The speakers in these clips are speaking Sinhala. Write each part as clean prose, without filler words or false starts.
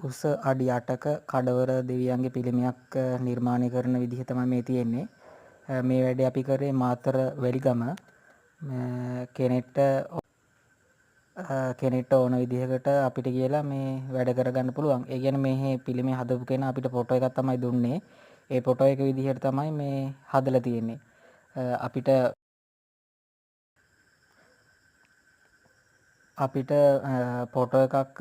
උස අඩි 8ක කඩවර දෙවියන්ගේ පිළිමයක් නිර්මාණය කරන විදිහ තමයි මේ තියෙන්නේ. මේ වැඩේ අපි කරේ මාතර වැලිගම කෙනෙක්ට ඕන විදිහකට අපිට කියලා මේ වැඩ කරගන්න පුළුවන්. ඒ කියන්නේ මේ පිළිමේ හදපු කෙනා අපිට ෆොටෝ එකක් තමයි දුන්නේ. ඒ ෆොටෝ එක විදිහට තමයි මේ හදලා තියෙන්නේ. අපිට අපිට ෆොටෝ එකක්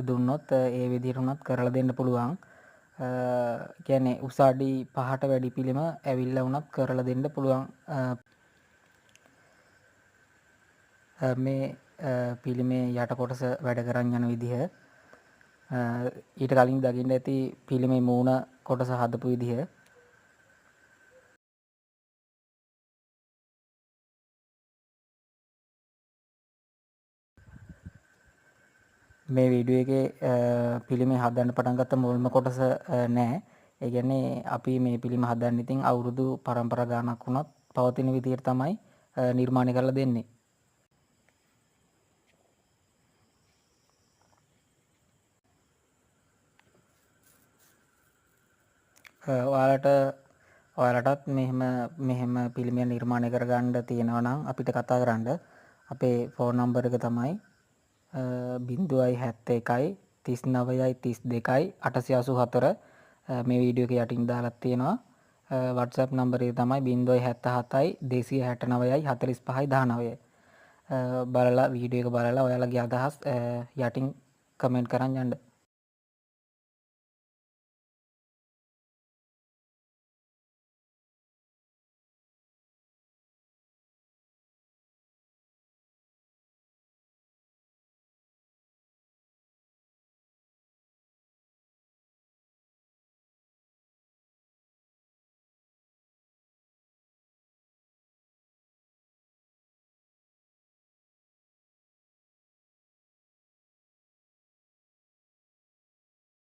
දුන්නොත් ඒ විදිහට උනත් කරලා දෙන්න පුළුවන්. කියන්නේ උස අඩි 5ට වැඩි පිළිම ඇවිල්ලා උනත් කරලා දෙන්න පුළුවන්. මේ පිළිමේ යට කොටස වැඩ කරන් යන විදිහ ඊට කලින් දකින්න ඇති පිළිමේ මූණ කොටස හදපු විදිහ. මේ වීඩියෝ එකේ පිළිමේ හදන්න පටන් ගත්ත මුල්ම කොටස නෑ. ඒ කියන්නේ අපි මේ පිළිම හදන්න ඉතින් අවුරුදු පරම්පරා ගාණක් වුණත් පවතින විදිහට තමයි නිර්මාණය කරලා දෙන්නේ. ඔයාලටත් මෙහෙම පිළිමයක් නිර්මාණය කරගන්න තියෙනවා නම් අපිට කතා කරන්න. අපේ ෆෝන් නම්බර් එක තමයි 071 39 32 884. මේ වීඩියෝ එක යටින් දාලා තියෙනවා. WhatsApp නම්බර් එක තමයි 077 269 45 19. බලලා වීඩියෝ එක බලලා ඔයාලගේ අදහස් යටින් කමෙන්ට් කරන් යන්න.